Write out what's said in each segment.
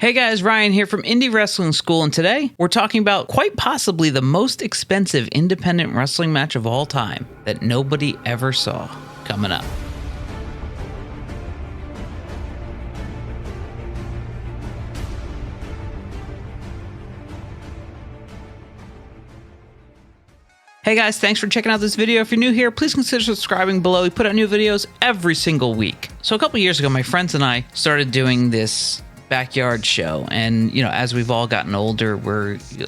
Hey guys, Ryan here from Indy Wrestling School, and today we're talking about quite possibly the most expensive independent wrestling match of all time that nobody ever saw. Coming up. Hey guys, thanks for checking out this video. If you're new here, please consider subscribing below. We put out new videos every single week. So a couple years ago, my friends and I started doing this backyard show, and as we've all gotten older,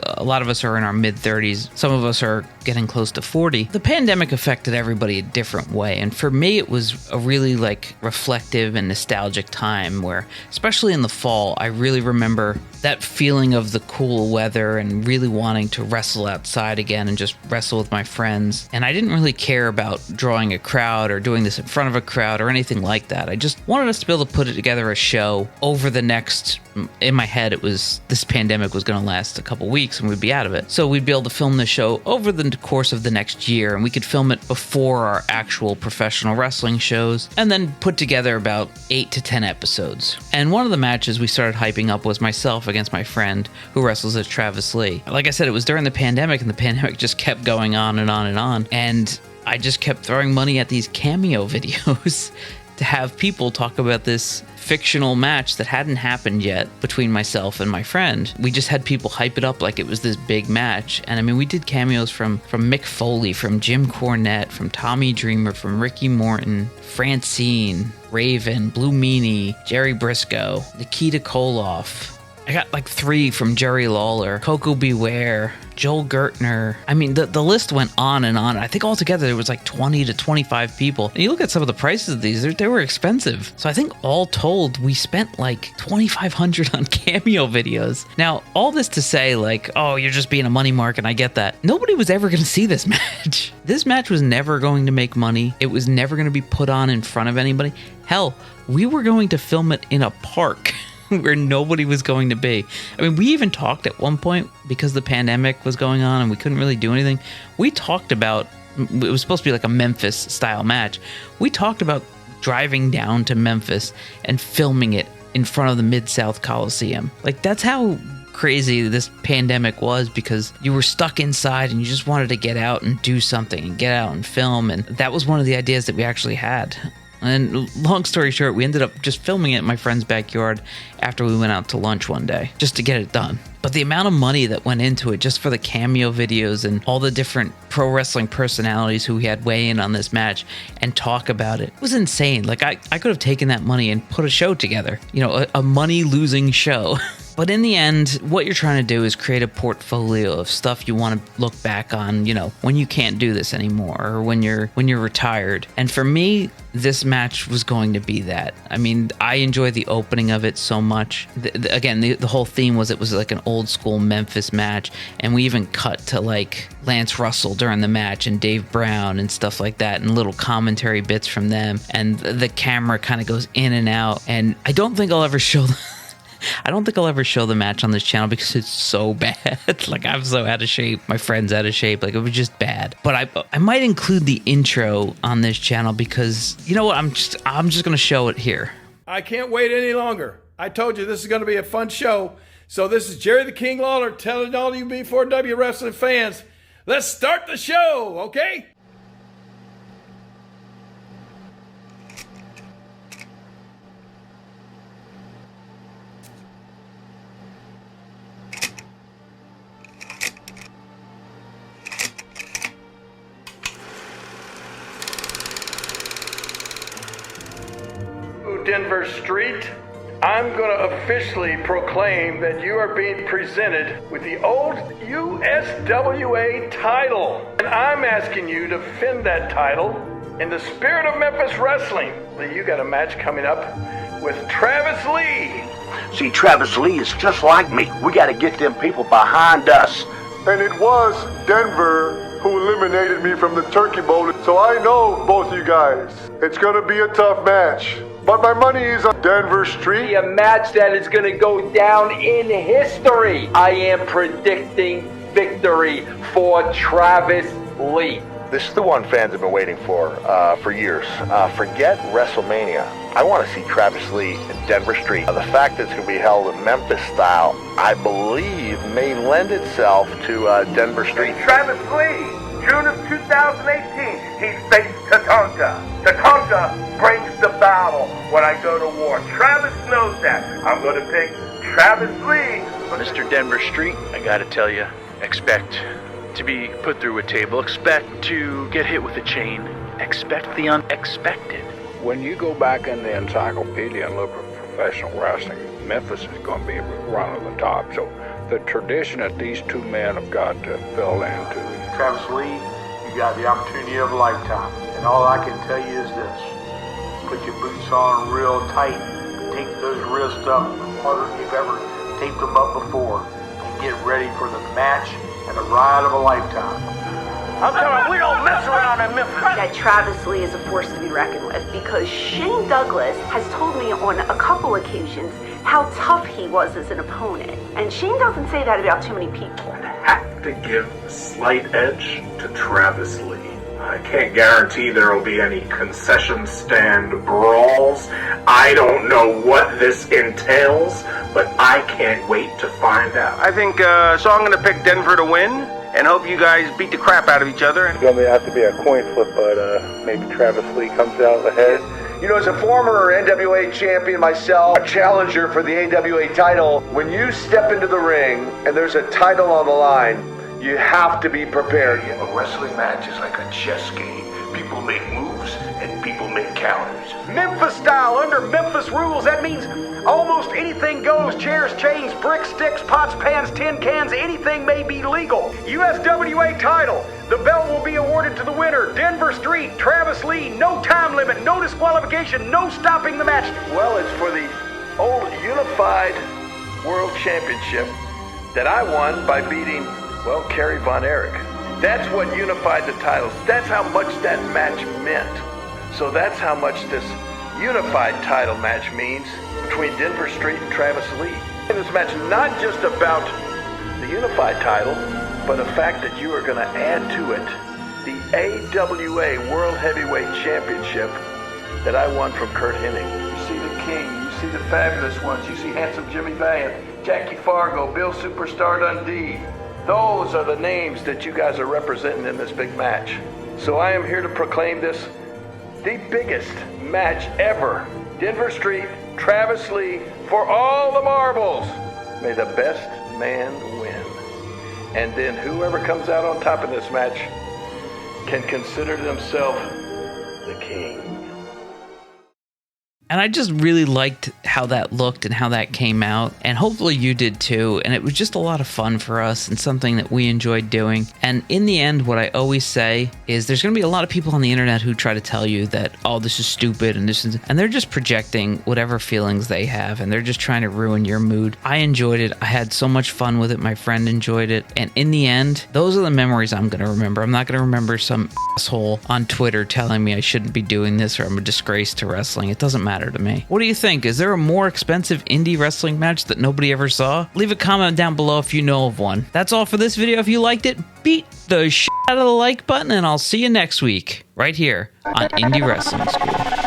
a lot of us are in our mid-30s, some of us are getting close to 40. The pandemic affected everybody a different way, and for me it was a really reflective and nostalgic time where, especially in the fall, I really remember that feeling of the cool weather and really wanting to wrestle outside again and just wrestle with my friends. And I didn't really care about drawing a crowd or doing this in front of a crowd or anything like that. I just wanted us to be able to put it together a show over the next, in my head, it was this pandemic was going to last a couple weeks and we'd be out of it. So we'd be able to film the show over the course of the next year, and we could film it before our actual professional wrestling shows and then put together about 8 to 10 episodes. And one of the matches we started hyping up was myself against my friend who wrestles as Travis Lee. Like I said, it was during the pandemic, and the pandemic just kept going on and on and on. And I just kept throwing money at these cameo videos to have people talk about this fictional match that hadn't happened yet between myself and my friend. We just had people hype it up like it was this big match. And I mean, we did cameos from Mick Foley, from Jim Cornette, from Tommy Dreamer, from Ricky Morton, Francine, Raven, Blue Meanie, Jerry Briscoe, Nikita Koloff. I got 3 from Jerry Lawler, Coco Beware, Joel Gertner. I mean, the list went on and on. I think altogether there was 20 to 25 people. And you look at some of the prices of these, they were expensive. So I think all told, we spent $2,500 on cameo videos. Now, all this to say, oh, you're just being a money mark, and I get that. Nobody was ever going to see this match. This match was never going to make money. It was never going to be put on in front of anybody. Hell, we were going to film it in a park where nobody was going to be. I mean, we even talked at one point, because the pandemic was going on and we couldn't really do anything. We talked about, it was supposed to be a Memphis style match. We talked about driving down to Memphis and filming it in front of the Mid-South Coliseum. That's how crazy this pandemic was, because you were stuck inside and you just wanted to get out and do something and get out and film. And that was one of the ideas that we actually had. And long story short, we ended up just filming it in my friend's backyard after we went out to lunch one day, just to get it done. But the amount of money that went into it just for the cameo videos and all the different pro wrestling personalities who we had weigh in on this match and talk about it was insane. I could have taken that money and put a show together, a money-losing show. But in the end, what you're trying to do is create a portfolio of stuff you want to look back on, when you can't do this anymore, or when you're retired. And for me, this match was going to be that. I mean, I enjoyed the opening of it so much. Again, the whole theme was it was an old school Memphis match, and we even cut to Lance Russell during the match and Dave Brown and stuff like that, and little commentary bits from them. And the camera kind of goes in and out. And I don't think I'll ever show the match on this channel because it's so bad. I'm so out of shape. My friend's out of shape. It was just bad. But I might include the intro on this channel because, you know what? I'm just going to show it here. I can't wait any longer. I told you this is going to be a fun show. So this is Jerry the King Lawler telling all you B4W wrestling fans, let's start the show, okay? Denver Street, I'm going to officially proclaim that you are being presented with the old USWA title. And I'm asking you to defend that title in the spirit of Memphis wrestling. You got a match coming up with Travis Lee. See, Travis Lee is just like me. We got to get them people behind us. And it was Denver who eliminated me from the Turkey Bowl, so I know both you guys. It's going to be a tough match. But my money is on Denver Street. A match that is going to go down in history. I am predicting victory for Travis Lee. This is the one fans have been waiting for years. Forget WrestleMania. I want to see Travis Lee in Denver Street. The fact that it's going to be held in Memphis style, I believe, may lend itself to Denver Street. Travis Lee, June of 2018, he faced Tatanka. Tatanka brings the battle when I go to war. Travis knows that. I'm going to pick Travis Lee. Mr. Denver Street, I gotta tell you, expect to be put through a table, expect to get hit with a chain, expect the unexpected. When you go back in the encyclopedia and look at professional wrestling, Memphis is going to be one of the top. So the tradition that these two men have got to fill into. Travis Lee, you got the opportunity of a lifetime. And all I can tell you is this. Put your boots on real tight. Tape those wrists up harder than you've ever taped them up before. And get ready for the match and the ride of a lifetime. I'm telling you, we don't mess around in Memphis. That Travis Lee is a force to be reckoned with because Shane Douglas has told me on a couple occasions how tough he was as an opponent. And Shane doesn't say that about too many people. Have to give a slight edge to Travis Lee. I can't guarantee there will be any concession stand brawls. I don't know what this entails, but I can't wait to find out. I think, so I'm gonna pick Denver to win and hope you guys beat the crap out of each other. It's going to have to be a coin flip, but maybe Travis Lee comes out ahead. You know, as a former NWA champion myself, a challenger for the AWA title, when you step into the ring and there's a title on the line, you have to be prepared. A wrestling match is like a chess game. People make moves and people make counters. Memphis style, under Memphis rules, that means almost anything goes. Chairs, chains, bricks, sticks, pots, pans, tin cans, anything may be legal. USWA title. The belt will be awarded to the winner, Denver Street, Travis Lee. No time limit, no disqualification, no stopping the match. Well, it's for the old Unified World Championship that I won by beating, well, Kerry Von Erich. That's what unified the titles. That's how much that match meant. So that's how much this unified title match means between Denver Street and Travis Lee. And this match is not just about the unified title, but the fact that you are going to add to it the AWA World Heavyweight Championship that I won from Kurt Hennig. You see the King, you see the fabulous ones, you see handsome Jimmy Valiant, Jackie Fargo, Bill Superstar Dundee. Those are the names that you guys are representing in this big match. So I am here to proclaim this the biggest match ever. Denver Street, Travis Lee, for all the marbles. May the best man win. And then whoever comes out on top in this match can consider themselves the king. And I just really liked how that looked and how that came out. And hopefully you did too. And it was just a lot of fun for us and something that we enjoyed doing. And in the end, what I always say is there's going to be a lot of people on the internet who try to tell you that, oh, this is stupid and this is, and they're just projecting whatever feelings they have. And they're just trying to ruin your mood. I enjoyed it. I had so much fun with it. My friend enjoyed it. And in the end, those are the memories I'm going to remember. I'm not going to remember some asshole on Twitter telling me I shouldn't be doing this or I'm a disgrace to wrestling. It doesn't matter to me. What do you think? Is there a more expensive indie wrestling match that nobody ever saw? Leave a comment down below if you know of one. That's all for this video. If you liked it, beat the shit out of the like button and I'll see you next week right here on Indy Wrestling School.